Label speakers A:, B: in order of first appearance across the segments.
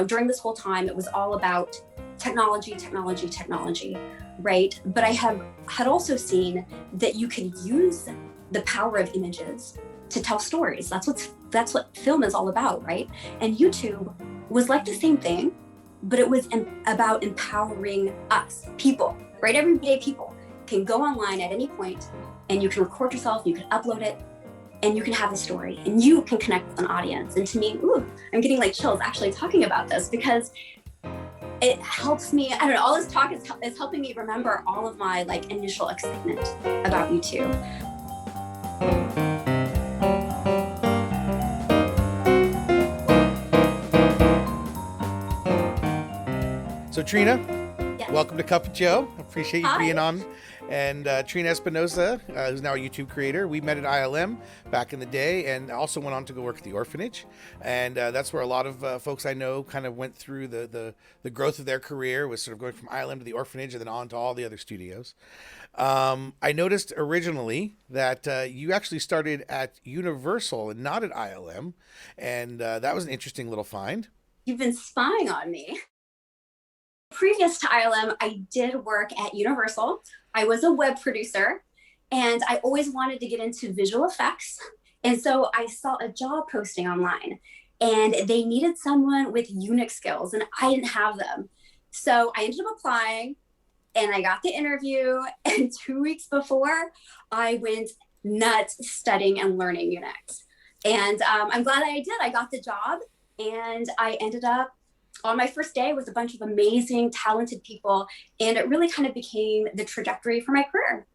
A: During this whole time, it was all about technology, technology, technology, right? But I had also seen that you can use the power of images to tell stories. That's what film is all about, right? And YouTube was like the same thing, but it was about empowering us, people, right? Everyday people can go online at any point and you can record yourself, you can upload it, and you can have a story and you can connect with an audience. And to me, I'm getting like chills actually talking about this, because it helps me, I don't know, all this talk is helping me remember all of my like initial excitement about YouTube.
B: So Trina,
A: Yes.
B: Welcome to Cup of Joe. Appreciate you
A: Hi.
B: being on. And Trina Espinoza, who's now a YouTube creator. We met at ILM back in the day and also went on to go work at the orphanage. And that's where a lot of folks I know kind of went through the growth of their career, was sort of going from ILM to the orphanage and then on to all the other studios. I noticed originally that you actually started at Universal and not at ILM. And that was an interesting little find.
A: You've been spying on me. Previous to ILM, I did work at Universal. I was a web producer and I always wanted to get into visual effects. And so I saw a job posting online and they needed someone with Unix skills and I didn't have them. So I ended up applying and I got the interview, and 2 weeks before I went nuts studying and learning Unix. And I'm glad I did. I got the job and I ended up on my first day with a bunch of amazing, talented people. And it really kind of became the trajectory for my career.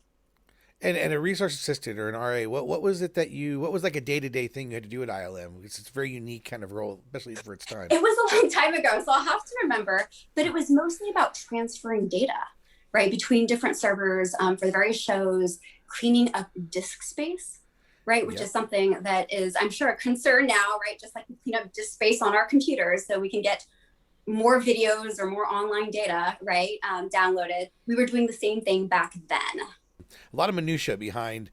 B: And a resource assistant or an RA, what was it what was like a day-to-day thing you had to do at ILM? It's a very unique kind of role, especially for its time.
A: It was a long time ago, so I'll have to remember, but it was mostly about transferring data, right, between different servers for the various shows, cleaning up disk space, right, which is something that is, I'm sure, a concern now, right, just like we clean up disk space on our computers so we can get more videos or more online data, right, downloaded. We were doing the same thing back then.
B: A lot of minutia behind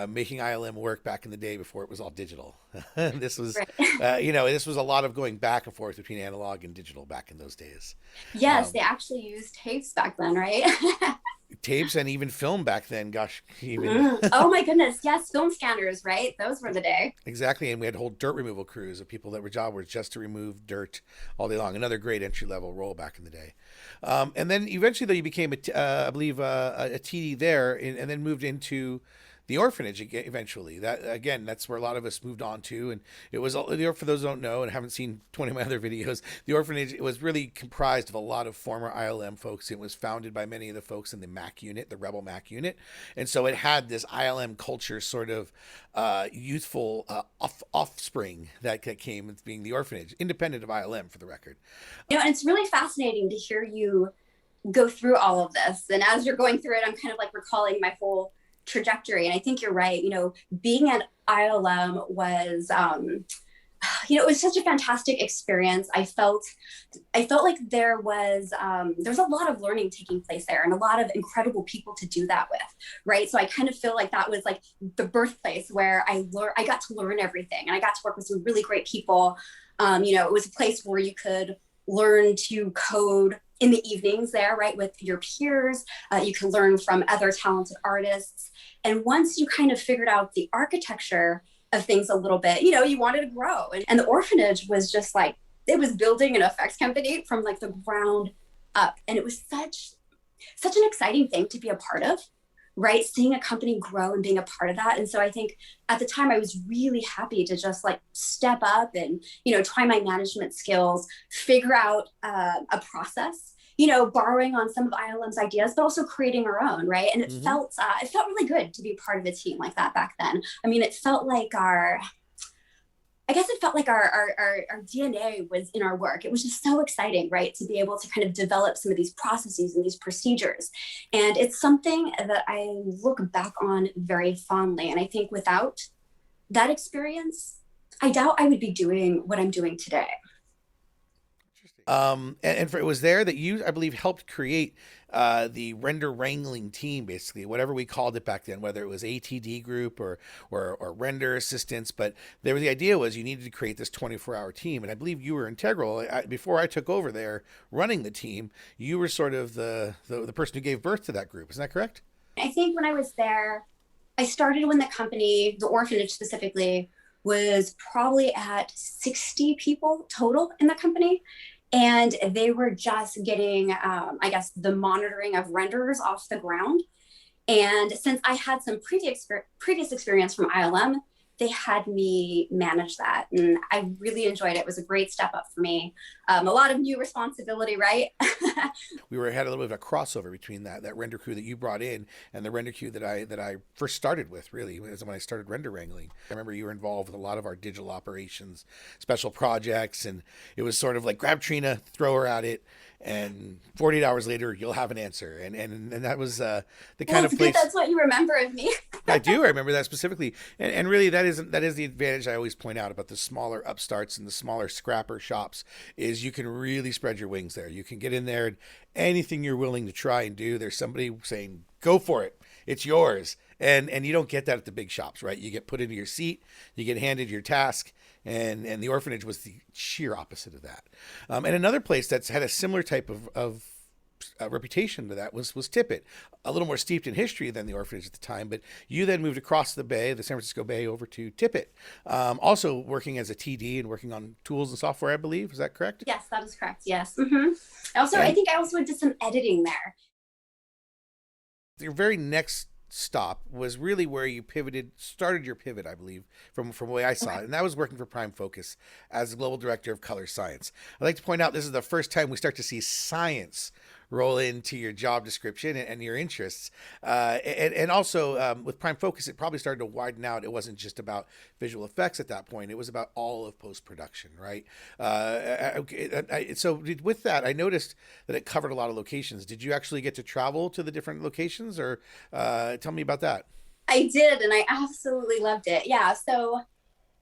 B: making ILM work back in the day before it was all digital. This was,
A: Right.
B: this was a lot of going back and forth between analog and digital back in those days.
A: Yes, they actually used tapes back then, right?
B: Tapes and even film back then, gosh. Even
A: Oh my goodness, yes, film scanners, right? Those were the day.
B: Exactly, and we had whole dirt removal crews of people that were job was just to remove dirt all day long. Another great entry level role back in the day. And then eventually, though, you became I believe, a TD there, and then moved into the orphanage eventually. That again, that's where a lot of us moved on to, and it was, for those who don't know and haven't seen 20 of my other videos, the orphanage, it was really comprised of a lot of former ILM folks. It was founded by many of the folks in the Mac unit, the Rebel Mac unit, and so it had this ILM culture, sort of youthful offspring that came with being the orphanage, independent of ILM, for the record.
A: And it's really fascinating to hear you go through all of this. And as you're going through it, I'm kind of like recalling my whole trajectory. And I think you're right. Being at ILM was, it was such a fantastic experience. I felt like there was a lot of learning taking place there and a lot of incredible people to do that with, right? So I kind of feel like that was like the birthplace where I got to learn everything, and I got to work with some really great people. It was a place where you could learn to code in the evenings there, right, with your peers. You can learn from other talented artists. And once you kind of figured out the architecture of things a little bit, you wanted to grow. And the orphanage was just like, it was building an effects company from like the ground up. And it was such an exciting thing to be a part of, right? Seeing a company grow and being a part of that. And so I think at the time I was really happy to just like step up and, try my management skills, figure out a process, borrowing on some of ILM's ideas, but also creating our own, right? And it felt really good to be part of a team like that back then. I mean, it felt like our DNA was in our work. It was just so exciting, right? To be able to kind of develop some of these processes and these procedures. And it's something that I look back on very fondly. And I think without that experience, I doubt I would be doing what I'm doing today.
B: And it was there that you, I believe, helped create the render wrangling team, basically, whatever we called it back then, whether it was ATD group or render assistants. But there, the idea was you needed to create this 24-hour team, and I believe you were integral. Before I took over there running the team, you were sort of the person who gave birth to that group. Isn't that correct?
A: I think when I was there, I started when the company, the orphanage specifically, was probably at 60 people total in the company. And they were just getting, I guess, the monitoring of renders off the ground. And since I had some previous experience from ILM, they had me manage that. And I really enjoyed it. It was a great step up for me. A lot of new responsibility, right?
B: We had a little bit of a crossover between that render crew that you brought in and the render crew that I first started with, really, when I started render wrangling. I remember you were involved with a lot of our digital operations, special projects, and it was sort of like grab Trina, throw her at it, and 48 hours later you'll have an answer. And that was the kind of place.
A: Good. That's what you remember of me.
B: I do. I remember that specifically, and really that is the advantage I always point out about the smaller upstarts and the smaller scrapper shops is you can really spread your wings there. You can get in there and anything you're willing to try and do, there's somebody saying go for it. It's yours, and you don't get that at the big shops, right? You get put into your seat, you get handed your task, and the orphanage was the sheer opposite of that. And another place that's had a similar type of reputation to that was Tippett, a little more steeped in history than the orphanage at the time. But you then moved across the bay, the San Francisco Bay, over to Tippett, also working as a TD and working on tools and software, I believe. Is that correct?
A: Yes, that is correct. Yes. I think I also did some editing there.
B: Your very next stop was really where you started your pivot, I believe, from the way I saw it. And that was working for Prime Focus as the global director of color science. I'd like to point out this is the first time we start to see science roll into your job description and your interests. And also with Prime Focus, it probably started to widen out. It wasn't just about visual effects at that point. It was about all of post-production, right? So with that, I noticed that it covered a lot of locations. Did you actually get to travel to the different locations, or tell me about that?
A: I did, and I absolutely loved it. Yeah, so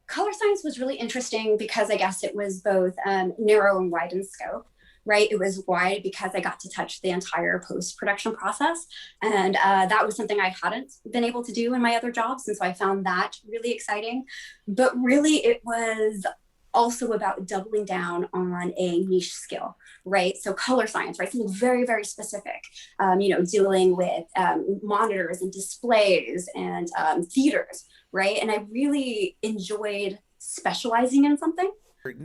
A: color science was really interesting because I guess it was both narrow and wide in scope. Right, it was wide because I got to touch the entire post-production process, and that was something I hadn't been able to do in my other jobs, and so I found that really exciting. But really, it was also about doubling down on a niche skill, right? So color science, right? Something very, very specific, dealing with monitors and displays and theaters, right? And I really enjoyed specializing in something.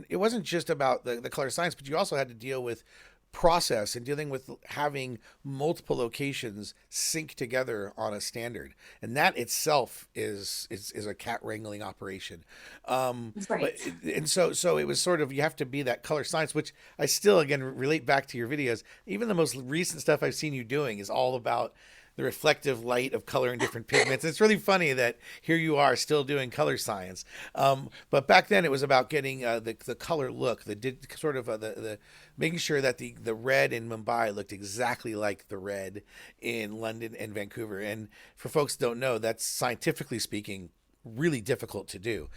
B: It wasn't just about the color science, but you also had to deal with process and dealing with having multiple locations sync together on a standard, and that itself is a cat wrangling operation.
A: Right.
B: So it was sort of, you have to be that color science, which I still again relate back to your videos. Even the most recent stuff I've seen you doing is all about the reflective light of color in different pigments. It's really funny that here you are still doing color science. But back then it was about getting the color look, the making sure that the red in Mumbai looked exactly like the red in London and Vancouver. And for folks who don't know, that's scientifically speaking really difficult to do.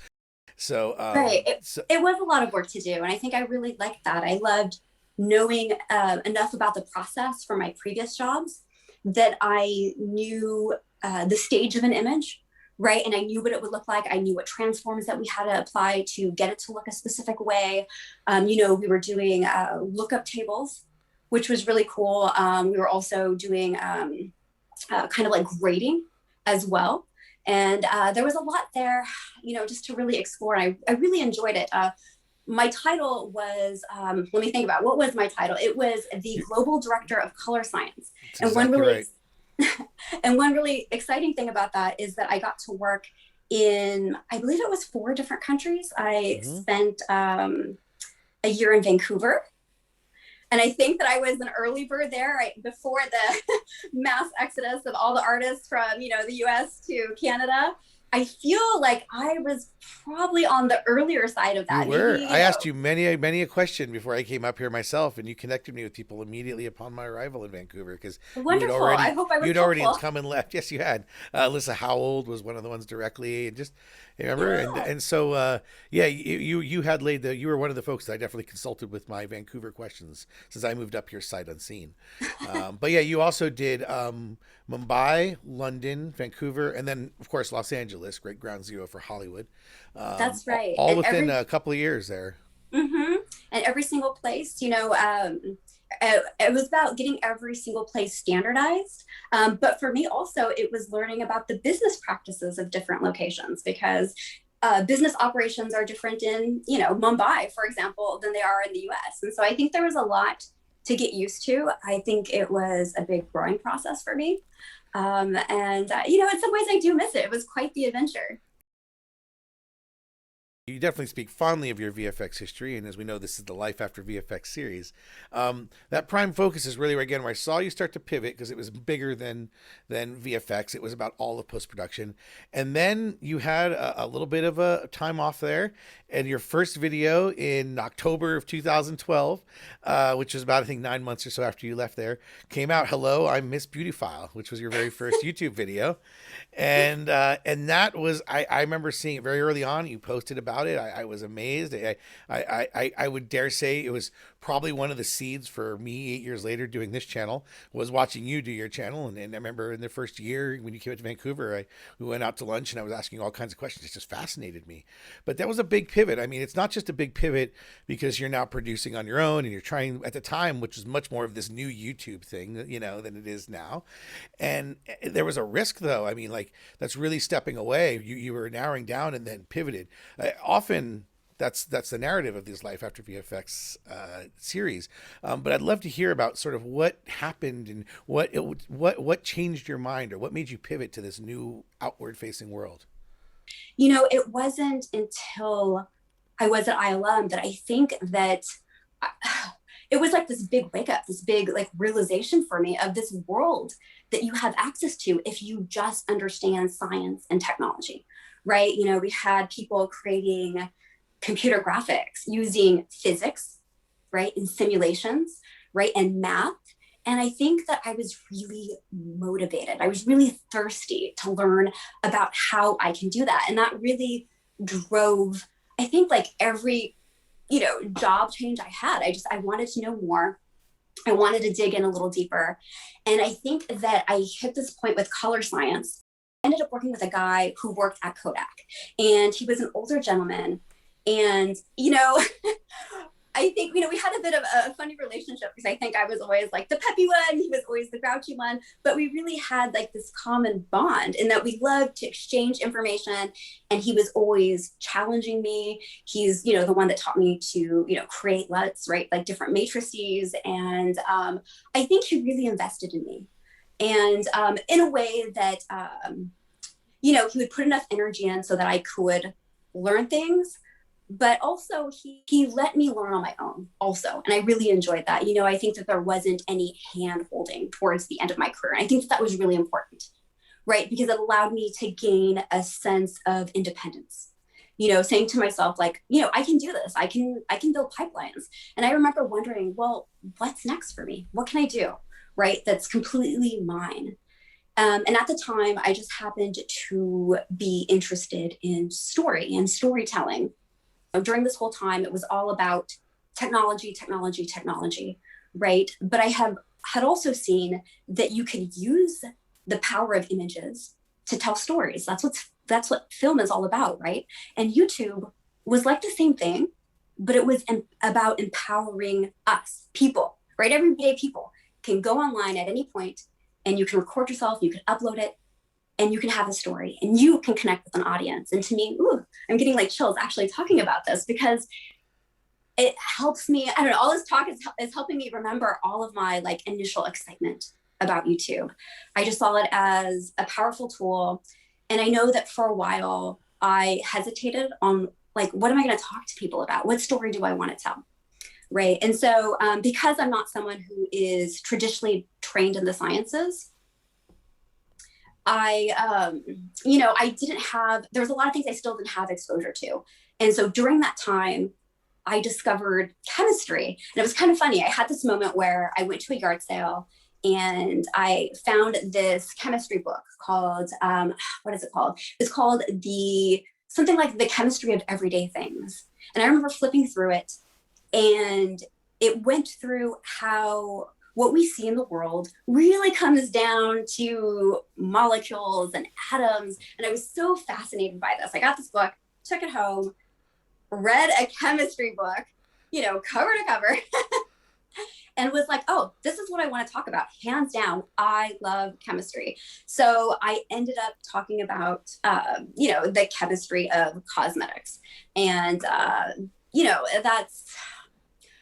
B: So
A: right, it was a lot of work to do, and I think I really liked that. I loved knowing enough about the process from my previous jobs that I knew the stage of an image, right? And I knew what it would look like. I knew what transforms that we had to apply to get it to look a specific way. We were doing lookup tables, which was really cool. We were also doing kind of like grading as well. And there was a lot there, just to really explore. And I really enjoyed it. My title was, let me think about, what was my title? It was the Global Director of Color Science.
B: That's exactly right.
A: And one really exciting thing about that is that I got to work in, I believe it was 4 different countries. I spent a year in Vancouver. And I think that I was an early bird there, right before the mass exodus of all the artists from, the US to Canada. I feel like I was probably on the earlier side of
B: You
A: that.
B: were.
A: Maybe,
B: I asked you many a question before I came up here myself, and you connected me with people immediately upon my arrival in Vancouver because
A: wonderful. I hope I was
B: you'd already
A: helpful.
B: come and left. Yes, you had. Alyssa Howell was one of the ones directly, and just remember,
A: Yeah.
B: and so yeah, you had laid the you were one of the folks that I definitely consulted with my Vancouver questions since I moved up here sight unseen. But yeah, you also did Mumbai, London, Vancouver, and then of course Los Angeles, great ground zero for Hollywood.
A: That's right.
B: All
A: And
B: within
A: every
B: a couple of years there.
A: mm-hmm. And every single place, it was about getting every single place standardized. But for me, also, it was learning about the business practices of different locations because business operations are different in, Mumbai, for example, than they are in the US. And so I think there was a lot to get used to. I think it was a big growing process for me. In some ways, I do miss it. It was quite the adventure.
B: You definitely speak fondly of your VFX history, and as we know, this is the Life After VFX series. That prime focus is really again where I saw you start to pivot because it was bigger than VFX. It was about all of post production, and then you had a little bit of a time off there, and your first video in October of 2012, which was about I think 9 months or so after you left there, came out. Hello, I'm Miss Beautyphile, which was your very first YouTube video, and that was I remember seeing it very early on. You posted about it. I was amazed. I would dare say it was probably one of the seeds for me 8 years later doing this channel was watching you do your channel. And I remember in the first year when you came to Vancouver, we went out to lunch and I was asking all kinds of questions. It just fascinated me. But that was a big pivot. I mean, it's not just a big pivot because you're now producing on your own and you're trying at the time, which was much more of this new YouTube thing, than it is now. And there was a risk though. I mean, like that's really stepping away. You were narrowing down and then pivoted. Often that's the narrative of these Life After VFX series. But I'd love to hear about sort of what happened and what changed your mind or what made you pivot to this new outward facing world.
A: It wasn't until I was at ILM that I think that it was like this big wake up, this big like realization for me of this world that you have access to if you just understand science and technology, right? We had people creating computer graphics using physics, right, and simulations, right, and math. And I think that I was really motivated. I was really thirsty to learn about how I can do that. And that really drove, I think, like every, job change I had. I wanted to know more. I wanted to dig in a little deeper. And I think that I hit this point with color science. I ended up working with a guy who worked at Kodak, and he was an older gentleman. And, I think, we had a bit of a funny relationship because I think I was always like the peppy one. He was always the grouchy one. But we really had like this common bond in that we loved to exchange information. And he was always challenging me. He's, the one that taught me to, create LUTs, right? Like different matrices. And I think he really invested in me. And in a way that, he would put enough energy in so that I could learn things, but also he let me learn on my own also, and I really enjoyed that. I think that there wasn't any hand holding towards the end of my career, and I think that was really important, right? Because it allowed me to gain a sense of independence, saying to myself like, I can do this. I can build pipelines. And I remember wondering, well, what's next for me? What can I do, right, that's completely mine? And at the time I just happened to be interested in story and storytelling. During this whole time, it was all about technology, technology, technology, right? But I had also seen that you could use the power of images to tell stories. That's what film is all about, right? And YouTube was like the same thing, but it was about empowering us, people, right? Everyday people can go online at any point and you can record yourself, you can upload it, and you can have a story and you can connect with an audience. And to me, I'm getting like chills actually talking about this because it helps me. I don't know, all this talk is helping me remember all of my like initial excitement about YouTube. I just saw it as a powerful tool. And I know that for a while I hesitated on like, what am I going to talk to people about? What story do I want to tell? Right. And so because I'm not someone who is traditionally trained in the sciences, I didn't have, there was a lot of things I still didn't have exposure to. And so during that time, I discovered chemistry. And it was kind of funny. I had this moment where I went to a yard sale and I found this chemistry book called, what is it called? It's called something like The Chemistry of Everyday Things. And I remember flipping through it, and it went through how what we see in the world really comes down to molecules and atoms. And I was so fascinated by this. I got this book, took it home, read a chemistry book, cover to cover, and was like, oh, this is what I want to talk about. Hands down, I love chemistry. So I ended up talking about, the chemistry of cosmetics. And,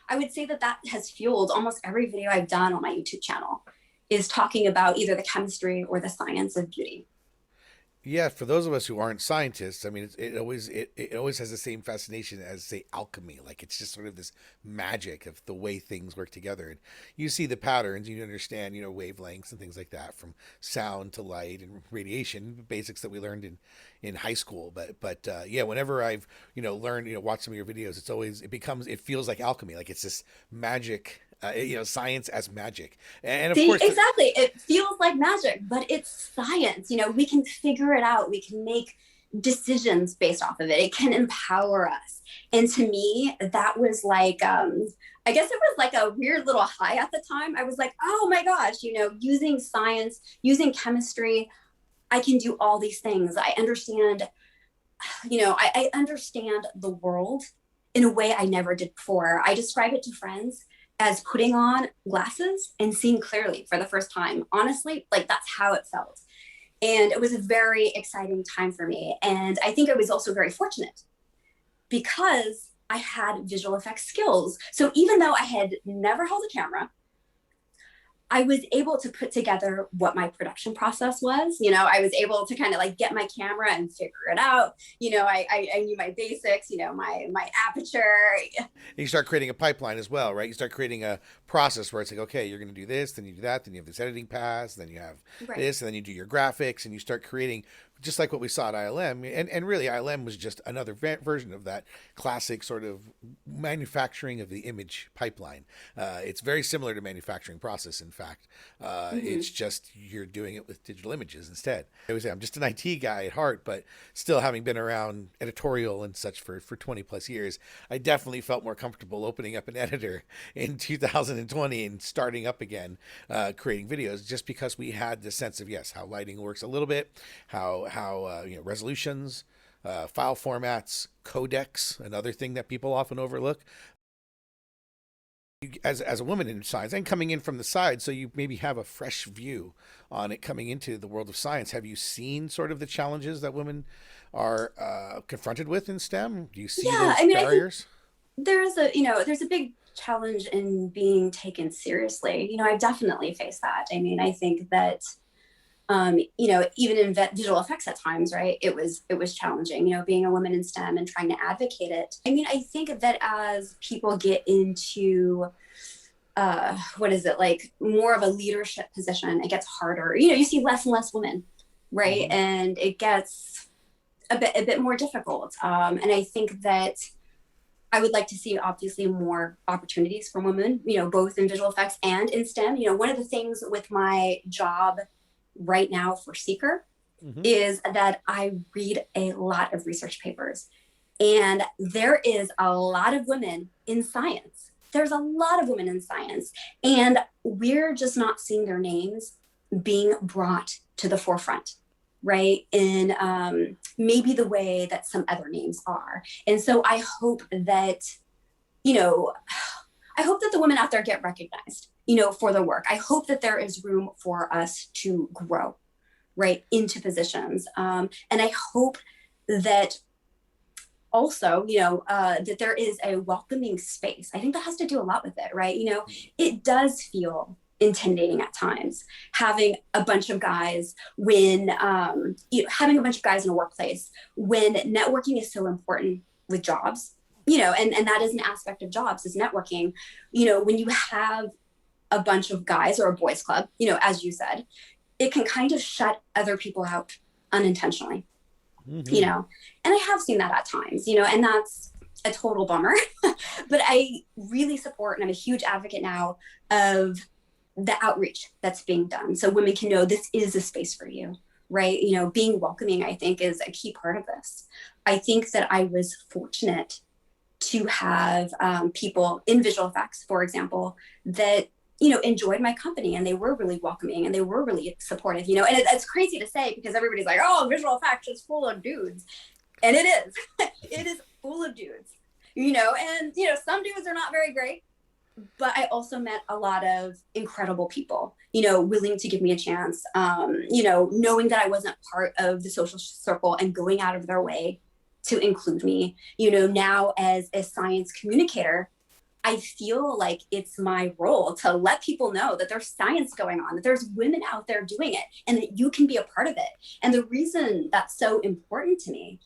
A: I would say that has fueled almost every video I've done on my YouTube channel, is talking about either the chemistry or the science of beauty.
B: Yeah, for those of us who aren't scientists, I mean, it always has the same fascination as, say, alchemy. Like, it's just sort of this magic of the way things work together, and you see the patterns, you understand, wavelengths and things like that, from sound to light and radiation, basics that we learned in high school. But yeah, whenever I've learned, watched some of your videos, it feels like alchemy, like it's this magic. Science as magic, and of
A: See,
B: course,
A: exactly. It feels like magic, but it's science. We can figure it out. We can make decisions based off of it. It can empower us. And to me, that was like, I guess it was like a weird little high at the time. I was like, oh my gosh, using science, using chemistry, I can do all these things. I understand, I understand the world in a way I never did before. I describe it to friends as putting on glasses and seeing clearly for the first time. Honestly, like, that's how it felt. And it was a very exciting time for me. And I think I was also very fortunate because I had visual effects skills. So even though I had never held a camera, I was able to put together what my production process was. I was able to kind of like get my camera and figure it out. I knew my basics, my aperture.
B: you start creating a pipeline as well, right? You start creating a process where it's like, okay, you're going to do this, then you do that, then you have this editing pass, then you have
A: Right.
B: this, and then you do your graphics, and you start creating just like what we saw at ILM. And really, ILM was just another version of that classic sort of manufacturing of the image pipeline. It's very similar to manufacturing process, in fact. It's just you're doing it with digital images instead. I always say I'm just an IT guy at heart, but still, having been around editorial and such for 20 plus years, I definitely felt more comfortable opening up an editor in 2020 and starting up again, creating videos, just because we had the sense of, yes, how lighting works a little bit, how resolutions, file formats, codecs, another thing that people often overlook. As a woman in science and coming in from the side, so you maybe have a fresh view on it coming into the world of science. Have you seen sort of the challenges that women are confronted with in STEM? Do you see
A: Yeah,
B: those
A: I mean, I think
B: barriers?
A: there's a big challenge in being taken seriously. I've definitely faced that. I mean, I think that even in visual effects at times, right? It was challenging, being a woman in STEM and trying to advocate it. I mean, I think that as people get into what is it, like, more of a leadership position, it gets harder. You see less and less women, right?
B: Mm-hmm.
A: And it gets a bit more difficult. And I think that I would like to see, obviously, more opportunities for women, both in visual effects and in STEM. One of the things with my job right now for Seeker
B: Mm-hmm.
A: is that I read a lot of research papers, and there is a lot of women in science. There's a lot of women in science, and we're just not seeing their names being brought to the forefront, right? In maybe the way that some other names are. And so I hope that, you know, I hope that the women out there get recognized, for their work. I hope that there is room for us to grow, right, into positions. And I hope that also, that there is a welcoming space. I think that has to do a lot with it, right? It does feel intimidating at times having a bunch of guys having a bunch of guys in a workplace when networking is so important with jobs, and that is an aspect of jobs, is networking. When you have a bunch of guys or a boys club, as you said, it can kind of shut other people out unintentionally, you
B: Mm-hmm.
A: know, and I have seen that at times, you know, and that's a total bummer. But I really support, and I'm a huge advocate now of the outreach that's being done so women can know this is a space for you, right? You know, being welcoming, I think, is a key part of this. I think that I was fortunate to have people in visual effects, for example, that you know enjoyed my company and they were really welcoming and they were really supportive. You know, and it's crazy to say because everybody's like, "Oh, visual effects is full of dudes," and it is. It is full of dudes. You know, and you know some dudes are not very great, but I also met a lot of incredible people, you know, willing to give me a chance, you know, knowing that I wasn't part of the social circle and going out of their way to include me. You know, now as a science communicator, I feel like it's my role to let people know that there's science going on, that there's women out there doing it, and that you can be a part of it. And the reason that's so important to me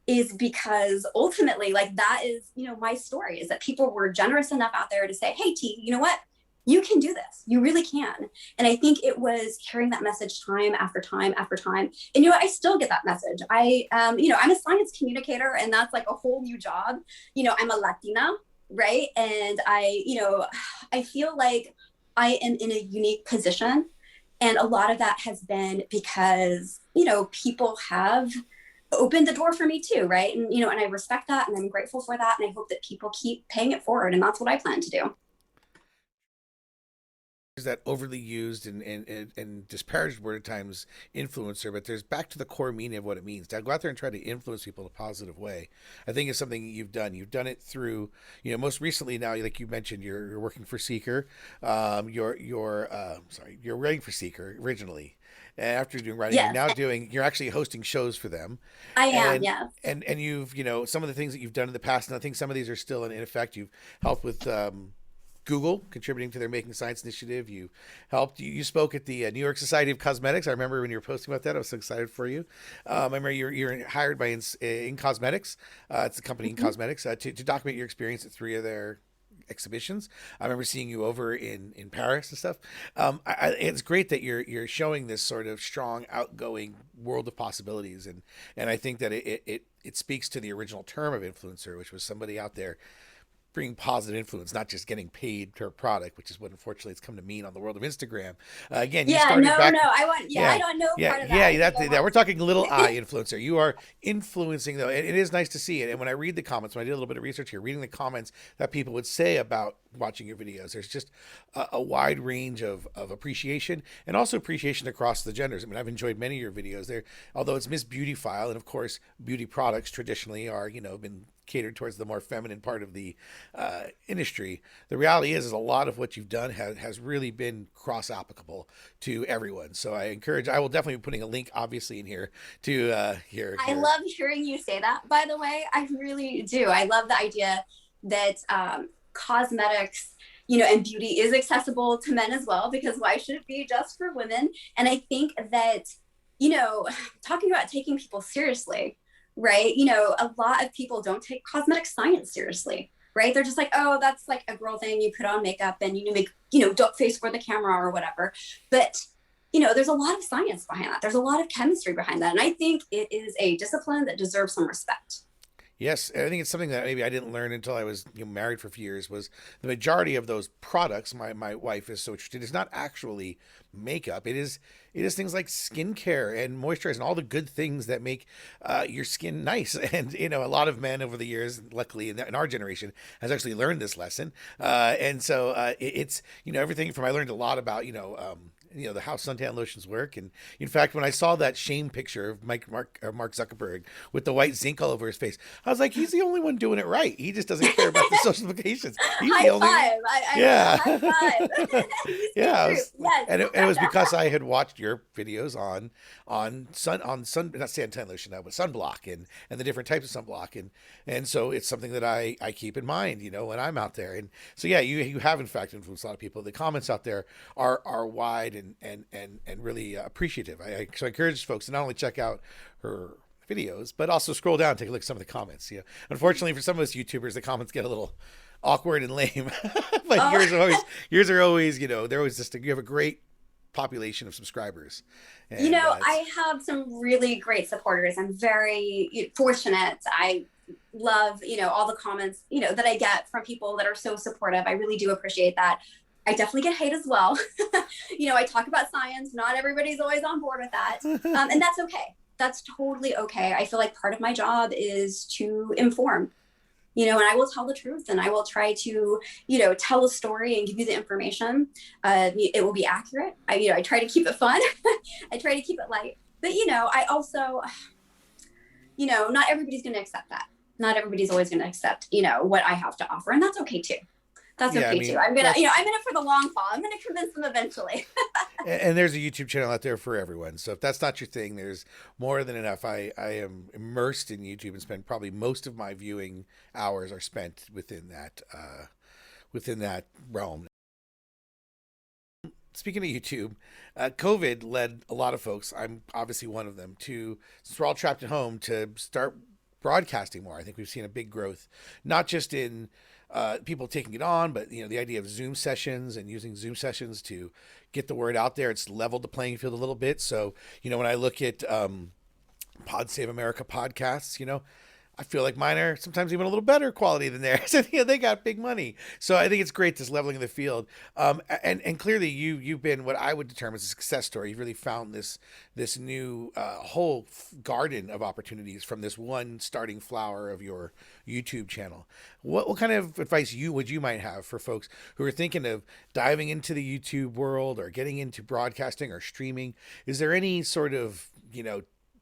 A: is because ultimately, like, that is, you know, my story is that people were generous enough out there to say, hey, T, you know what? You can do this. You really can. And I think it was hearing that message time after time after time. And, you know, I still get that message. You know, I'm a science communicator, and that's like a whole new job. You know, I'm a Latina, right? And you know, I feel like I am in a unique position. And a lot of that has been because, you know, people have opened the door for me too, right? And you know, and I respect that and I'm grateful for that. And I hope that people keep paying it forward. And that's what I plan to do.
B: There's that overly used and disparaged word at times, influencer, but there's back to the core meaning of what it means. To go out there and try to influence people in a positive way, I think is something you've done. You've done it through, you know, most recently now, like you mentioned, you're working for Seeker. You're writing for Seeker originally. And after doing writing,
A: Yes,
B: you're actually hosting shows for them.
A: I am.
B: And
A: Yes.
B: and you've, you know, some of the things that you've done in the past, and I think some of these are still in effect. You've helped with Google, contributing to their Making Science initiative. You helped. You spoke at the New York Society of Cosmetics. I remember when you were posting about that. I was so excited for you. I remember you're hired by in Cosmetics. It's a company in
A: Mhm.
B: Cosmetics to document your experience at three of their exhibitions. I remember seeing you over in Paris and stuff. It's great that you're showing this sort of strong, outgoing world of possibilities, and I think that it speaks to the original term of influencer, which was somebody out there bringing positive influence, not just getting paid per product, which is what unfortunately it's come to mean on the world of Instagram. Again, you
A: Yeah,
B: started
A: no,
B: back.
A: no. Yeah, I
B: Yeah,
A: don't know
B: yeah,
A: part of that.
B: yeah.
A: I think I
B: That
A: want
B: we're talking little I influencer. You are influencing though, and it is nice to see it. And when I read the comments, when I did a little bit of research here, reading the comments that people would say about watching your videos, there's just a wide range of appreciation and also appreciation across the genders. I mean, I've enjoyed many of your videos there, although it's Miss Beautyphile, and of course, beauty products traditionally are, you know, been catered towards the more feminine part of the industry. The reality is a lot of what you've done has really been cross applicable to everyone. So I will definitely be putting a link obviously in here to
A: I love hearing you say that, by the way. I really do. I love the idea that cosmetics, you know, and beauty is accessible to men as well, because why should it be just for women? And I think that, you know, talking about taking people seriously, right? You know, a lot of people don't take cosmetic science seriously, right? They're just like, oh, that's like a girl thing. You put on makeup and you make, you know, don't face for the camera or whatever. But you know, there's a lot of science behind that. There's a lot of chemistry behind that. And I think it is a discipline that deserves some respect.
B: Yes, I think it's something that maybe I didn't learn until I was, you know, married for a few years. Was the majority of those products my wife is so interested in is not actually makeup. It is things like skincare and moisturizer and all the good things that make your skin nice. And you know, a lot of men over the years, luckily in our generation, has actually learned this lesson. And so it's, you know, everything from I learned a lot about, you know, the how suntan lotions work. And in fact, when I saw that shame picture of Mark Zuckerberg with the white zinc all over his face, I was like, he's the only one doing it right. He just doesn't care about the social implications. He's the
A: High
B: only,
A: five.
B: yeah,
A: High five. You speak
B: yeah.
A: truth. Yes.
B: And it was because I had watched your videos on sun not suntan lotion now, but sunblock and the different types of sunblock and so it's something that I keep in mind, you know, when I'm out there. And so yeah, you have in fact influenced a lot of people. The comments out there are wide and really appreciative. So I encourage folks to not only check out her videos, but also scroll down and take a look at some of the comments. You know, unfortunately for some of us YouTubers, the comments get a little awkward and lame, but
A: Oh,
B: yours are always, you know, they're always just, you have a great population of subscribers.
A: You
B: And
A: know,
B: it's
A: I have some really great supporters. I'm very fortunate. I love, all the comments, that I get from people that are so supportive. I really do appreciate that. I definitely get hate as well. I talk about science. Not everybody's always on board with that. And that's okay. That's totally okay. I feel like part of my job is to inform, and I will tell the truth, and I will try to, tell a story and give you the information. It will be accurate. I try to keep it fun. I try to keep it light. But, I also, not everybody's going to accept that. Not everybody's always going to accept, what I have to offer. And that's okay too. That's
B: yeah, I
A: okay too.
B: mean,
A: I'm
B: that's,
A: I'm in it for the long haul. I'm going to convince them eventually.
B: and there's a YouTube channel out there for everyone. So if that's not your thing, there's more than enough. I am immersed in YouTube and spend probably most of my viewing hours are spent within that realm. Speaking of YouTube, COVID led a lot of folks, I'm obviously one of them, to, since we're all trapped at home, to start broadcasting more. I think we've seen a big growth, not just in people taking it on, but the idea of Zoom sessions and using Zoom sessions to get the word out there. It's leveled the playing field a little bit. So when I look at Pod Save America podcasts, I feel like mine are sometimes even a little better quality than theirs. They got big money, so I think it's great this leveling of the field. And clearly you've been what I would determine as a success story. You've really found this new whole garden of opportunities from this one starting flower of your YouTube channel. What kind of advice would you might have for folks who are thinking of diving into the YouTube world or getting into broadcasting or streaming? Is there any sort of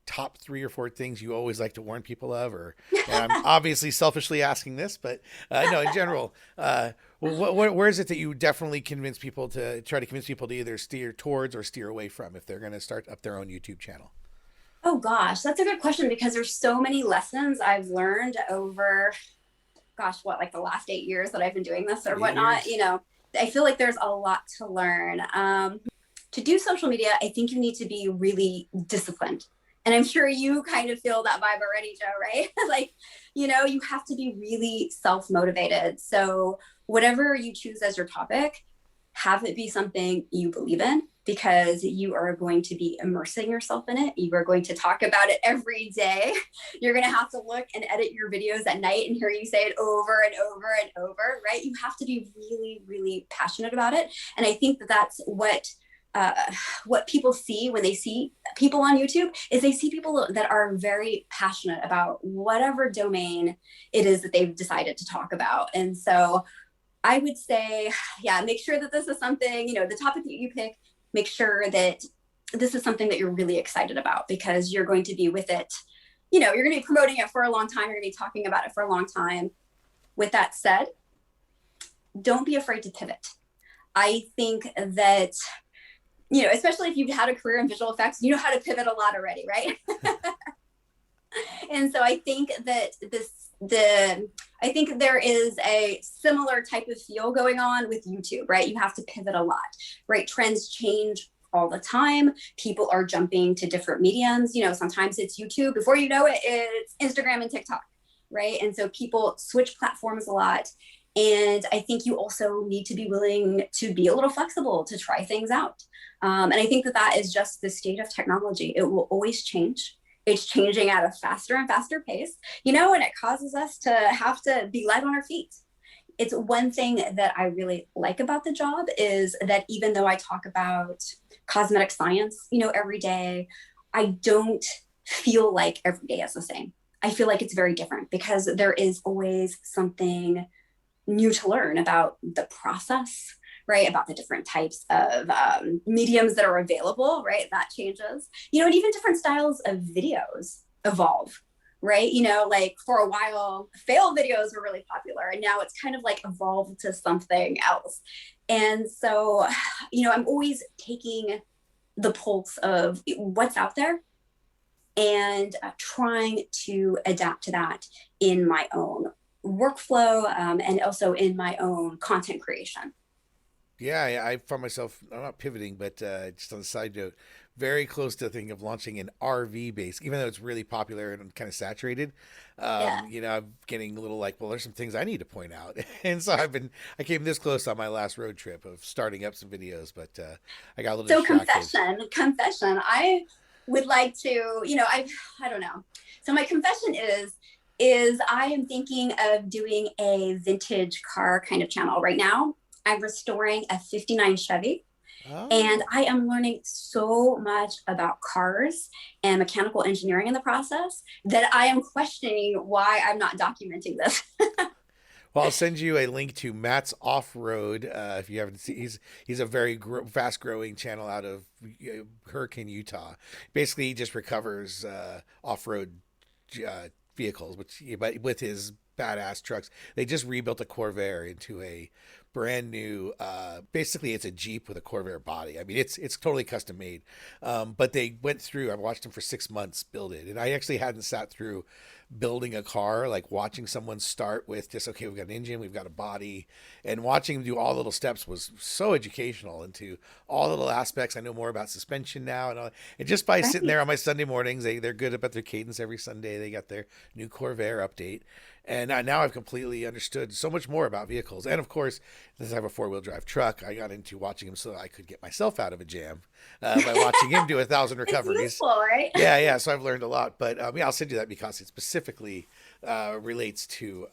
B: top 3 or 4 things you always like to warn people of, or and I'm obviously selfishly asking this, but no, in general, where is it that you definitely convince people to try to convince people to either steer towards or steer away from if they're going to start up their own YouTube channel?
A: Oh gosh, that's a good question because there's so many lessons I've learned over, gosh, what, like the last 8 years that I've been doing this or
B: 8 years.
A: whatnot. I feel like there's a lot to learn. To do social media, I think you need to be really disciplined. And I'm sure you kind of feel that vibe already, Joe, right? Like, you have to be really self-motivated. So whatever you choose as your topic, have it be something you believe in because you are going to be immersing yourself in it. You are going to talk about it every day. You're going to have to look and edit your videos at night and hear you say it over and over and over, right? You have to be really, really passionate about it. And I think that that's what people see when they see people on YouTube is they see people that are very passionate about whatever domain it is that they've decided to talk about. And so I would say, yeah, make sure that this is something, the topic that you pick, make sure that this is something that you're really excited about because you're going to be with it. You're going to be promoting it for a long time. You're going to be talking about it for a long time. With that said, don't be afraid to pivot. I think that especially if you've had a career in visual effects, you know how to pivot a lot already, right? And so I think that I think there is a similar type of feel going on with YouTube, right? You have to pivot a lot, right? Trends change all the time. People are jumping to different mediums. Sometimes it's YouTube. Before you know it, it's Instagram and TikTok, right? And so people switch platforms a lot. And I think you also need to be willing to be a little flexible to try things out. And I think that is just the state of technology. It will always change. It's changing at a faster and faster pace, and it causes us to have to be light on our feet. It's one thing that I really like about the job is that even though I talk about cosmetic science, every day, I don't feel like every day is the same. I feel like it's very different because there is always something new to learn about the process, right? About the different types of mediums that are available, right? That changes, and even different styles of videos evolve, right? Like for a while, fail videos were really popular and now it's kind of like evolved to something else. And so, I'm always taking the pulse of what's out there and trying to adapt to that in my own workflow and also in my own content creation.
B: Yeah, I found myself, I'm not pivoting, but just on the side note, very close to thinking of launching an RV base, even though it's really popular and kind of saturated.
A: Yeah.
B: I'm getting a little like, well, there's some things I need to point out, and so I came this close on my last road trip of starting up some videos, but I got a little
A: So
B: distracted.
A: confession. I would like to, I don't know. So my confession is I am thinking of doing a vintage car kind of channel right now. I'm restoring a 59 Chevy. And
B: Oh,
A: I am learning so much about cars and mechanical engineering in the process that I am questioning why I'm not documenting this.
B: well, I'll send you a link to Matt's Off Road. If you haven't seen, he's a very fast growing channel out of Hurricane, Utah. Basically, he just recovers off road vehicles, which but with his badass trucks. They just rebuilt a Corvair into a brand new. Basically, it's a Jeep with a Corvair body. I mean, it's totally custom made. But they went through. I watched them for 6 months build it, and I actually hadn't sat through building a car, like watching someone start with just, okay, we've got an engine, we've got a body, and watching them do all the little steps was so educational into all the little aspects. I know more about suspension now, and just by sitting
A: Right.
B: there on my Sunday mornings, they're good about their cadence every Sunday. They got their new Corvair update, and now I've completely understood so much more about vehicles. And of course, since I have a 4-wheel drive truck, I got into watching him so that I could get myself out of a jam by watching him do 1,000
A: It's
B: recoveries.
A: useful, right?
B: Yeah, yeah. So I've learned a lot, but yeah, I'll send you that because it specifically relates to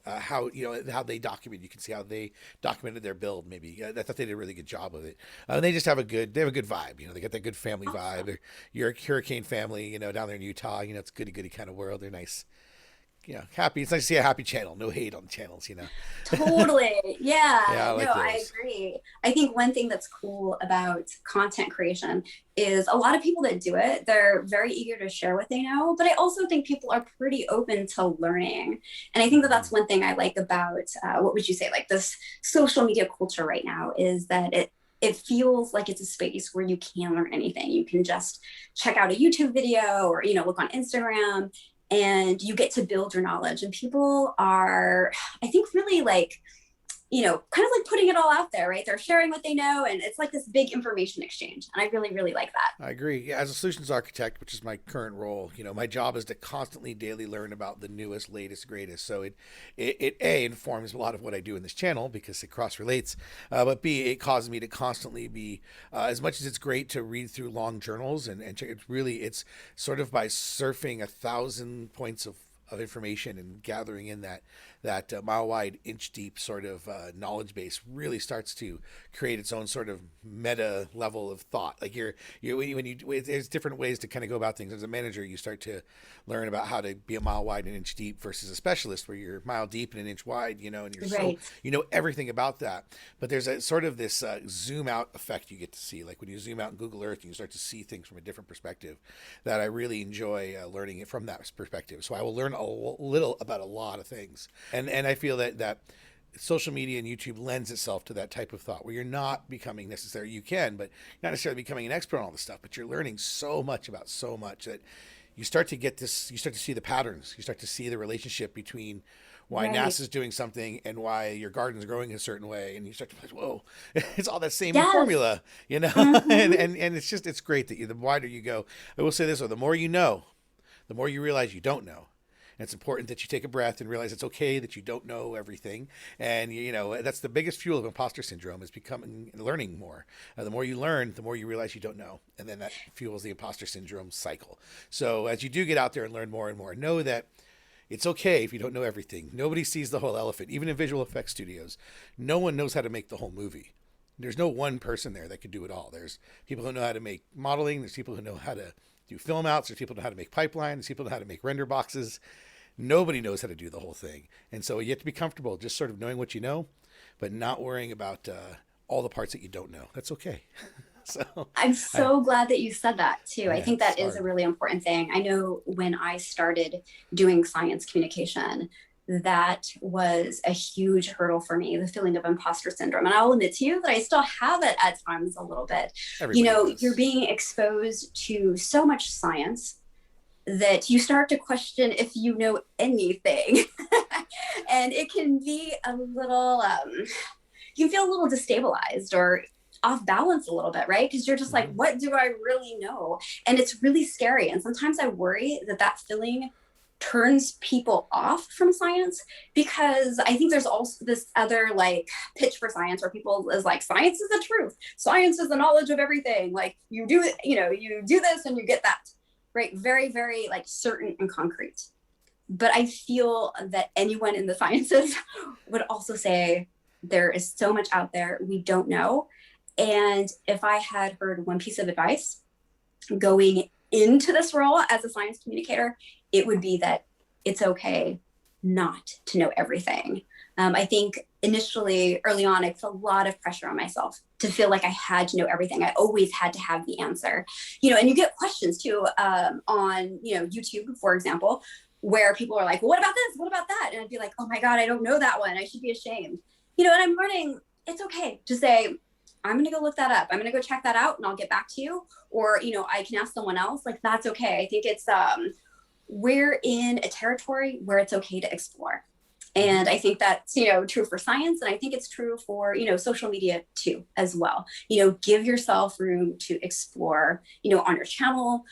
B: how how they document. You can see how they documented their build. Maybe I thought they did a really good job of it. They just have a good vibe. They got that good family vibe.
A: Awesome.
B: You're a hurricane family. Down there in Utah. It's a goody goody kind of world. They're nice. Happy. It's nice to see a happy channel. No hate on the channels.
A: Totally. Yeah.
B: Yeah, I
A: No,
B: like
A: I
B: those.
A: agree. I think one thing that's cool about content creation is a lot of people that do it, they're very eager to share what they know, but I also think people are pretty open to learning. And I think that
B: Hmm.
A: that's one thing I like about what would you say, like this social media culture right now is that it feels like it's a space where you can learn anything. You can just check out a YouTube video or look on Instagram and you get to build your knowledge. And people are, I think, really like, kind of like putting it all out there, right? They're sharing what they know, and it's like this big information exchange. And I really, really like that.
B: I agree. Yeah, as a solutions architect, which is my current role, my job is to constantly daily learn about the newest, latest, greatest. So it A, informs a lot of what I do in this channel because it cross relates, but B, it causes me to constantly be, as much as it's great to read through long journals and check, it's sort of by surfing 1,000 points of information and gathering in that mile wide, inch deep sort of knowledge base really starts to create its own sort of meta level of thought. Like there's different ways to kind of go about things. As a manager, you start to learn about how to be a mile wide and inch deep versus a specialist where you're a mile deep and an inch wide, and you're so
A: Right.
B: everything about that. But there's a sort of this zoom out effect you get to see. Like when you zoom out in Google Earth, you start to see things from a different perspective that I really enjoy learning it from that perspective. So I will learn a little about a lot of things, and I feel that social media and YouTube lends itself to that type of thought where you're not becoming necessarily, you can, but not necessarily becoming an expert on all this stuff, but you're learning so much about so much that you start to get this, you start to see the patterns, you start to see the relationship between why
A: Right.
B: NASA's doing something and why your garden's growing a certain way, and you start to be like, whoa, it's all that same
A: Yes.
B: formula, and,
A: Mm-hmm.
B: and it's great that the wider you go. I will say this though, the more you know, the more you realize you don't know. And it's important that you take a breath and realize it's okay that you don't know everything. And that's the biggest fuel of imposter syndrome is becoming learning more. The more you learn, the more you realize you don't know, and then that fuels the imposter syndrome cycle. So as you do get out there and learn more and more, know that it's okay if you don't know everything. Nobody sees the whole elephant. Even in visual effects studios, no one knows how to make the whole movie. There's no one person there that could do it all. There's people who know how to make modeling. There's people who know how to do film outs. There's people who know how to make pipeline. There's people who know how to make render boxes. Nobody knows how to do the whole thing. And so you have to be comfortable just sort of knowing what you know, but not worrying about all the parts that you don't know. That's okay. So,
A: I'm
B: I,
A: so glad that you said that too. I
B: yeah,
A: think
B: it's
A: that is a
B: hard.
A: really important thing. I know when I started doing science communication, that was a huge hurdle for me, the feeling of imposter syndrome. And I'll admit to you that I still have it at times a little bit.
B: Everybody
A: You're
B: does.
A: being exposed to so much science that you start to question if you know anything. And it can be a little, you can feel a little destabilized or off balance a little bit, right? Because you're just like,
B: Mm-hmm.
A: what do I really know? And it's really scary. And sometimes I worry that that feeling turns people off from science, because I think there's also this other like pitch for science where people is like, science is the truth, science is the knowledge of everything, like you do it, you do this and you get that, right? Very, very like certain and concrete. But I feel that anyone in the sciences would also say there is so much out there we don't know. And if I had heard one piece of advice going into this role as a science communicator, it would be that it's okay not to know everything. I think initially, early on, I put a lot of pressure on myself to feel like I had to know everything. I always had to have the answer, and you get questions too on, YouTube, for example, where people are like, well, what about this? What about that? And I'd be like, oh my God, I don't know that one. I should be ashamed. And I'm learning it's okay to say, I'm going to go look that up. I'm going to go check that out and I'll get back to you. Or, I can ask someone else. Like, that's okay. I think it's, we're in a territory where it's okay to explore. And I think that's, true for science. And I think it's true for, social media too, as well. Give yourself room to explore, on your channel,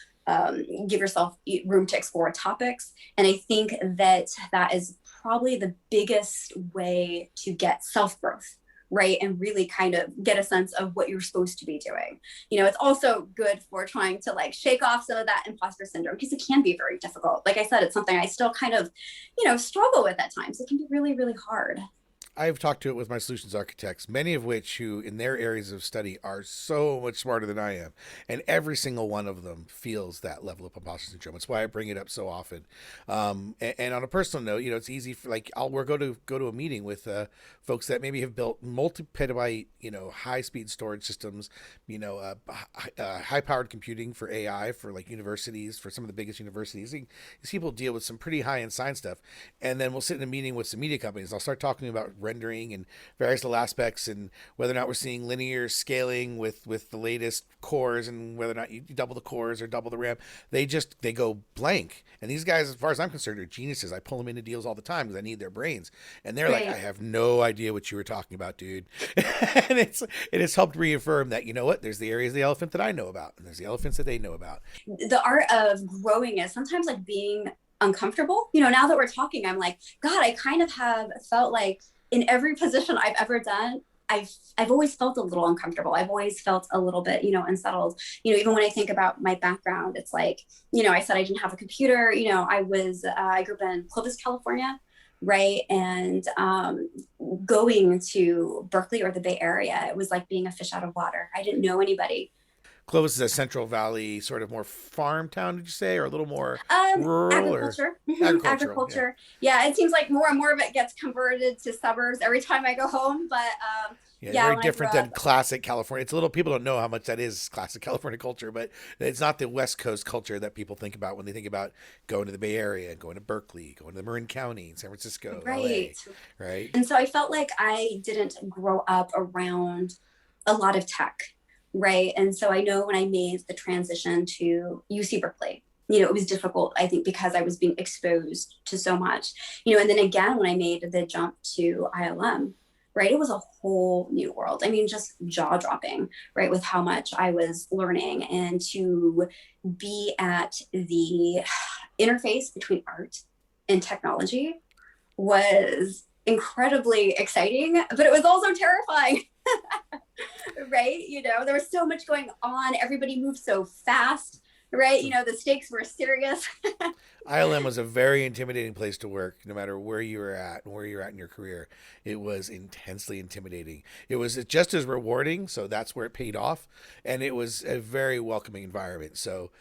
A: give yourself room to explore topics. And I think that that is probably the biggest way to get self-growth, right? And really kind of get a sense of what you're supposed to be doing. It's also good for trying to like shake off some of that imposter syndrome, because it can be very difficult. Like I said, it's something I still kind of, struggle with at times. It can be really, really hard.
B: I've talked to it with my solutions architects, many of which who in their areas of study are so much smarter than I am. And every single one of them feels that level of imposter syndrome. That's why I bring it up so often. And on a personal note, it's easy for like, go to a meeting with folks that maybe have built multi-petabyte, high speed storage systems, high powered computing for AI for like universities, for some of the biggest universities. These people deal with some pretty high end science stuff. And then we'll sit in a meeting with some media companies. I'll start talking about rendering and various little aspects and whether or not we're seeing linear scaling with the latest cores and whether or not you double the cores or double the RAM. They go blank. And these guys, as far as I'm concerned, are geniuses. I pull them into deals all the time because I need their brains. And they're like, I
A: Right.
B: have no idea what you were talking about, dude. And it has helped reaffirm that, what, there's the areas of the elephant that I know about and there's the elephants that they know about.
A: The art of growing is sometimes like being uncomfortable. Now that we're talking, I'm like, God, I kind of have felt like in every position I've ever done, I've always felt a little uncomfortable. I've always felt a little bit, unsettled. Even when I think about my background, it's like, I said I didn't have a computer. I grew up in Clovis, California, right? And going to Berkeley or the Bay Area, it was like being a fish out of water. I didn't know anybody.
B: Clovis is a Central Valley sort of more farm town, did you say, or a little more rural or
A: Agriculture.
B: agricultural? Yeah.
A: Agriculture. Yeah, it seems like more and more of it gets converted to suburbs every time I go home. But
B: Yeah,
A: yeah,
B: very
A: when I grew
B: different
A: up,
B: than classic California. It's a little people don't know how much that is classic California culture, but it's not the West Coast culture that people think about when they think about going to the Bay Area, going to Berkeley, going to Marin County, San Francisco,
A: right.
B: LA, right?
A: And so I felt like I didn't grow up around a lot of tech, right? And so I know when I made the transition to UC Berkeley, it was difficult, I think, because I was being exposed to so much, and then again, when I made the jump to ILM, right, it was a whole new world. I mean, just jaw dropping, right, with how much I was learning, and to be at the interface between art and technology was incredibly exciting, but it was also terrifying. Right? There was so much going on. Everybody moved so fast, right? The stakes were serious.
B: ILM was a very intimidating place to work, no matter where you were at and where you're at in your career. It was intensely intimidating. It was just as rewarding, so that's where it paid off, and it was a very welcoming environment. So,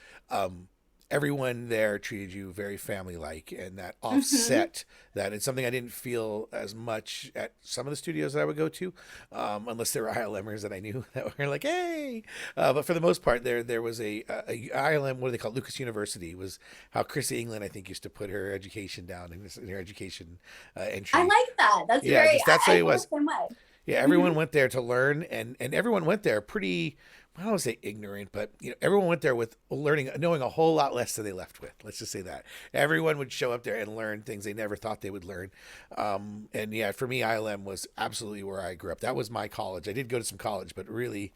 B: everyone there treated you very family-like, and that
A: Mm-hmm.
B: offset that it's something I didn't feel as much at some of the studios that I would go to, unless there were ILMers that I knew that were like, hey. But for the most part, there was a ILM. What do they call it? Lucas University was how Chrissy England, I think, used to put her education down in her education
A: I
B: entry.
A: like that. That's
B: Yeah,
A: very,
B: just that's the
A: I
B: way it
A: feel
B: was.
A: the same way.
B: Yeah, everyone
A: Hmm.
B: went there to learn, and everyone went there pretty. I don't want to say ignorant, but everyone went there with learning, knowing a whole lot less than they left with. Let's just say that everyone would show up there and learn things they never thought they would learn. And yeah, for me, ILM was absolutely where I grew up. That was my college. I did go to some college, but really,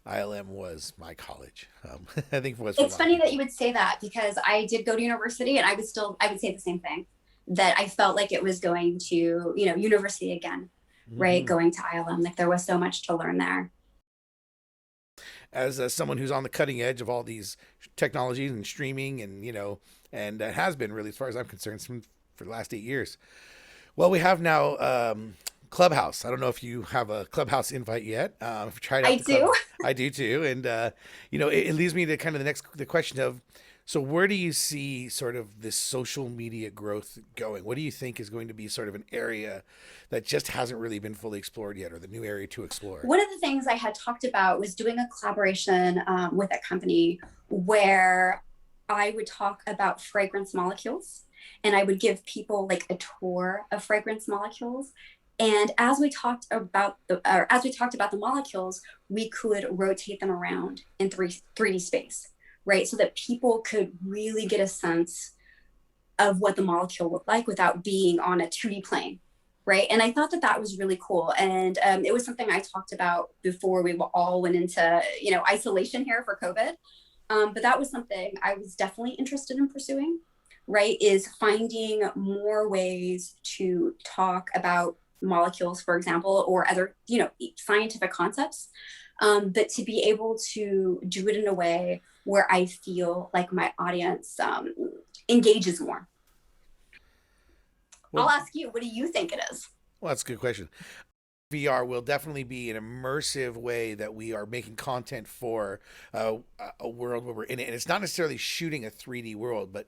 B: ILM was my college. I think it was for a
A: It's
B: lot of
A: funny that
B: people.
A: you would say that because I did go to university and I would say the same thing, that I felt like it was going to, university again, right?
B: Hmm.
A: Going to ILM, like there was so much to learn there.
B: As someone who's on the cutting edge of all these technologies and streaming, and and has been really, as far as I'm concerned, for the last 8 years. Well, we have now Clubhouse. I don't know if you have a Clubhouse invite yet. If you tried out
A: I
B: the
A: do.
B: Clubhouse, I do too. And it leads me to kind of the question of, so where do you see sort of this social media growth going? What do you think is going to be sort of an area that just hasn't really been fully explored yet, or the new area to explore?
A: One of the things I had talked about was doing a collaboration with a company where I would talk about fragrance molecules and I would give people like a tour of fragrance molecules. And as we talked about the molecules, we could rotate them around in 3D space, right? So that people could really get a sense of what the molecule looked like without being on a 2D plane, right? And I thought that that was really cool. And it was something I talked about before we all went into, isolation here for COVID. But that was something I was definitely interested in pursuing, right? Is finding more ways to talk about molecules, for example, or other, scientific concepts, but to be able to do it in a way where I feel like my audience engages more. I'll
B: Well,
A: ask you, what do you think it is?
B: well, that's a good question. VR will definitely be an immersive way that we are making content for a world where we're in it. And it's not necessarily shooting a 3D world, but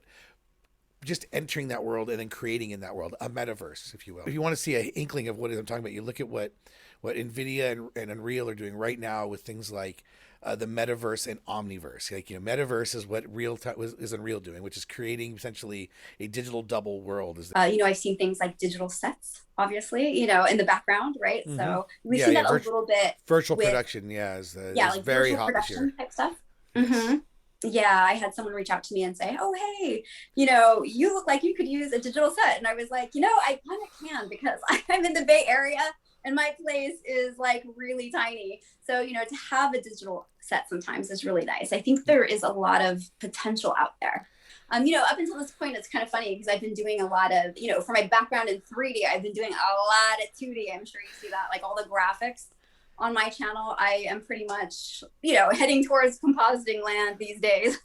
B: just entering that world and then creating in that world a metaverse, if you will. If you want to see an inkling of what it is I'm talking about, you look at what Nvidia and Unreal are doing right now with things like the metaverse and omniverse. Like, metaverse is what is Unreal doing, which is creating essentially a digital double world. Is
A: I've seen things like digital sets, obviously, in the background, right?
B: mm-hmm.
A: So we've
B: Yeah,
A: seen
B: yeah,
A: that a little bit
B: virtual
A: with,
B: production. Yeah,
A: yeah,
B: is
A: like
B: very
A: virtual
B: hot this year.
A: production type stuff.
B: Yes.
A: Mm-hmm. Yeah, I had someone reach out to me and say, "Oh, hey, you look like you could use a digital set." And I was like, I kind of can because I'm in the Bay Area and my place is like really tiny. So, to have a digital set sometimes is really nice. I think there is a lot of potential out there. Up until this point, it's kind of funny because I've been doing a lot of, for my background in 3D, I've been doing a lot of 2D. I'm sure you see that, like all the graphics on my channel. I am pretty much, heading towards compositing land these days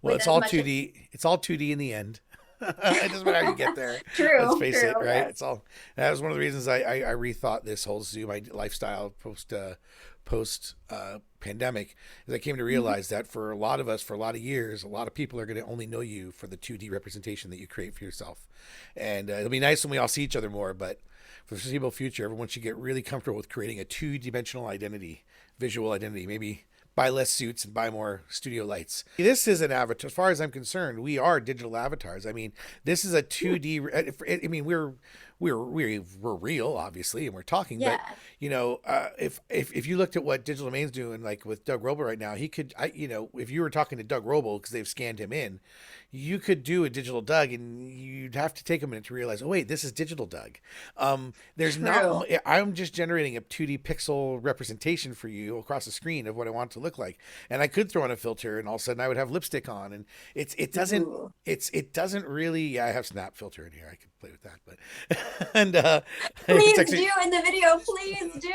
B: Well,
A: with
B: it's
A: as
B: all
A: much of
B: 2D. It's all 2D in the end. It doesn't matter how you get there. Let's
A: true,
B: face
A: true,
B: it, right?
A: yes.
B: It's all. That was one of the reasons I rethought this whole Zoom lifestyle post pandemic, is I came to
A: Mm-hmm.
B: realize that for a lot of us, for a lot of years, a lot of people are going to only know you for the 2D representation that you create for yourself. And it'll be nice when we all see each other more, but for the foreseeable future, everyone should get really comfortable with creating a two-dimensional identity, visual identity. Maybe buy less suits and buy more studio lights. This is an avatar. As far as I'm concerned, we are digital avatars. I mean, this is a 2D. I mean, we're real, obviously, and we're talking. But
A: Yeah.
B: if you looked at what Digital Domain's doing, like with Doug Robo right now, he could, if you were talking to Doug Robo because they've scanned him in, you could do a digital Doug, and you'd have to take a minute to realize, oh wait, this is digital Doug. There's not.
A: True.
B: I'm just generating a 2D pixel representation for you across the screen of what I want it to look like, and I could throw on a filter, and all of a sudden I would have lipstick on, and
A: Ooh.
B: it doesn't really. Yeah, I have snap filter in here. I could play with that, but and it's
A: Please
B: actually
A: do in the video. Please do.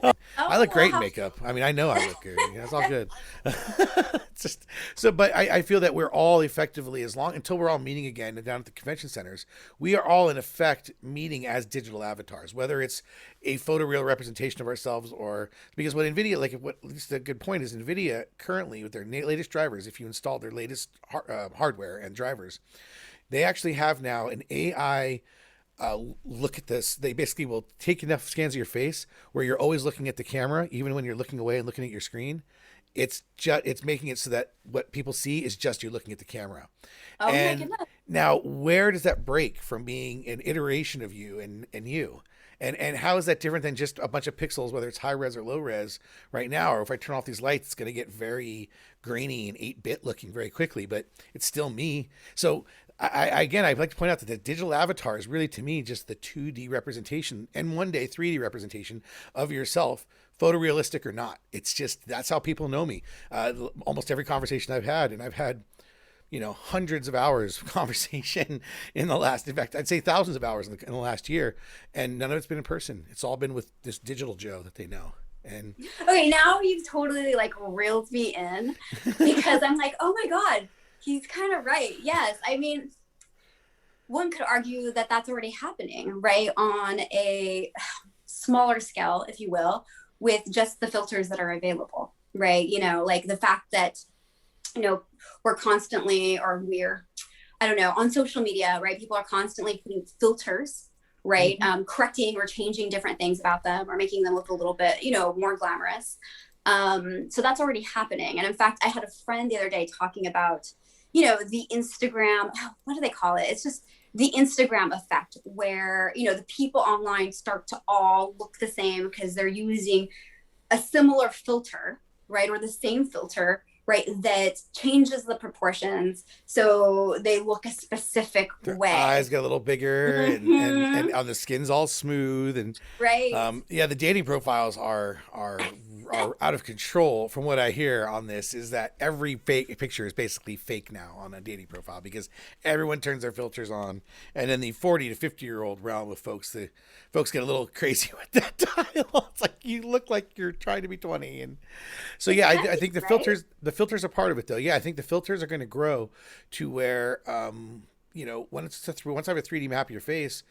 B: I
A: Oh,
B: look
A: we'll
B: great in
A: have
B: makeup. I mean, I know I look good. It's all good. It's just so, but I feel that we're all effectively, as long until we're all meeting again down at the convention centers, we are all in effect meeting as digital avatars, whether it's a photoreal representation of ourselves, or because what NVIDIA, like what at least a good point is, NVIDIA currently with their latest drivers, if you install their latest hardware and drivers, they actually have now an AI look at this. They basically will take enough scans of your face where you're always looking at the camera, even when you're looking away and looking at your screen. It's making it so that what people see is just you looking at the camera.
A: oh my
B: And
A: goodness.
B: now, where does that break from being an iteration of you and you? And how is that different than just a bunch of pixels, whether it's high res or low res right now? Or if I turn off these lights, it's going to get very grainy and 8-bit looking very quickly, but it's still me. So again, I'd like to point out that the digital avatar is really, to me, just the 2D representation and one day 3D representation of yourself, photorealistic or not. It's just, that's how people know me. Almost every conversation I've had, and I've had, hundreds of hours of conversation in in fact, I'd say thousands of hours in the last year, and none of it's been in person. It's all been with this digital Joe that they know. And
A: okay, now you've totally like reeled me in, because I'm like, oh my God, he's kind of right. Yes. I mean, one could argue that that's already happening, right? On a smaller scale, if you will, with just the filters that are available, right? Like the fact that, we're constantly, I don't know, on social media, right? People are constantly putting filters, right? Correcting or changing different things about them or making them look a little bit, more glamorous. So that's already happening. And in fact, I had a friend the other day talking about, the Instagram, what do they call it? It's just the Instagram effect where, the people online start to all look the same because they're using a similar filter, right? Or the same filter, right, that changes the proportions so they look a specific way.
B: Eyes get a little bigger, and the skin's all smooth, and
A: right.
B: The dating profiles are out of control. From what I hear on this, is that every fake picture is basically fake now on a dating profile because everyone turns their filters on, and in the 40 to 50-year-old realm of folks, the folks get a little crazy with that dial. It's like you look like you're trying to be 20, and so I think the filters are part of it though. I think the filters are going to grow to where once I have a 3D map of your face,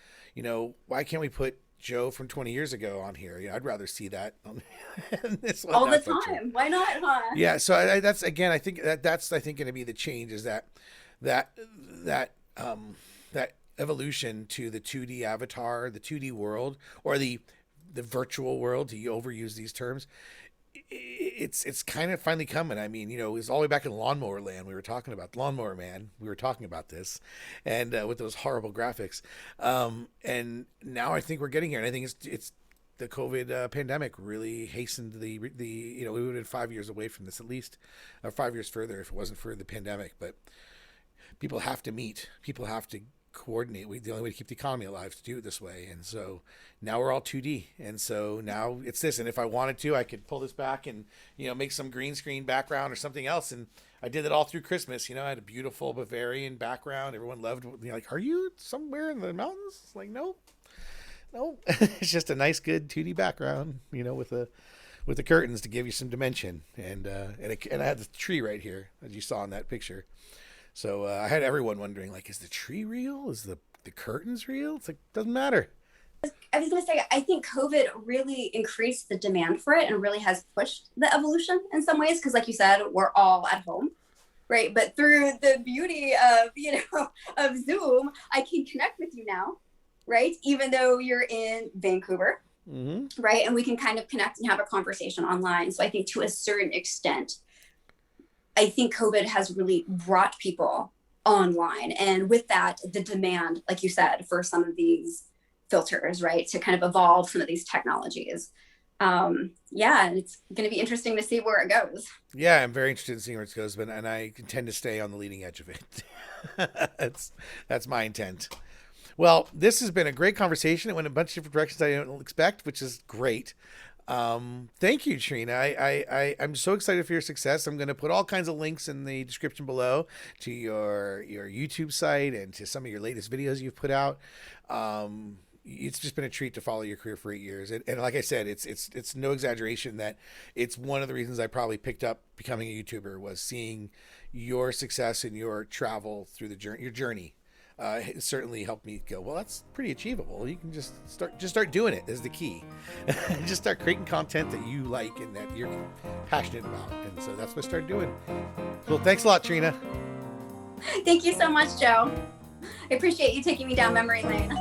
B: why can't we put Joe from 20 years ago on here? I'd rather see that on this one
A: all the time. Why not? Huh?
B: Yeah. So that's, again, I think that's going to be the change, is that evolution to the 2D avatar, the 2D world, or the virtual world, to overuse these terms. It's kind of finally coming. I mean, it was all the way back in Lawnmower Land. We were talking about Lawnmower Man. We were talking about this, and with those horrible graphics. And now I think we're getting here. And I think it's the COVID pandemic really hastened we would have been 5 years away from this at least, or 5 years further if it wasn't for the pandemic. But people have to meet. People have to coordinate. The only way to keep the economy alive is to do it this way. And so now we're all 2D, and so now it's this. And if I wanted to, I could pull this back and make some green screen background or something else. And I did it all through Christmas. I had a beautiful Bavarian background. Everyone loved, like, are you somewhere in the mountains? It's like, no. It's just a nice, good 2D background, with the curtains to give you some dimension. And I had the tree right here, as you saw in that picture. So I had everyone wondering, like, is the tree real? Is the curtains real? It's like, doesn't matter.
A: I was going to say, I think COVID really increased the demand for it and really has pushed the evolution in some ways. Because like you said, we're all at home, right? But through the beauty of, of Zoom, I can connect with you now, right? Even though you're in Vancouver, right? And we can kind of connect and have a conversation online. So I think to a certain extent, I think COVID has really brought people online. And with that, the demand, like you said, for some of these filters, right, to kind of evolve some of these technologies. And it's going to be interesting to see where it goes.
B: Yeah, I'm very interested in seeing where it goes, and I intend to stay on the leading edge of it. That's my intent. Well, this has been a great conversation. It went in a bunch of different directions I didn't expect, which is great. Thank you, Trina. I'm so excited for your success. I'm going to put all kinds of links in the description below to your YouTube site and to some of your latest videos you've put out. It's just been a treat to follow your career for 8 years. And like I said, it's no exaggeration that it's one of the reasons I probably picked up becoming a YouTuber, was seeing your success and your travel through your journey. It certainly helped me go, well, that's pretty achievable. You can just start doing it is the key. Just start creating content that you like and that you're passionate about. And so that's what I started doing. Well, thanks a lot, Trina.
A: Thank you so much, Joe. I appreciate you taking me down memory lane.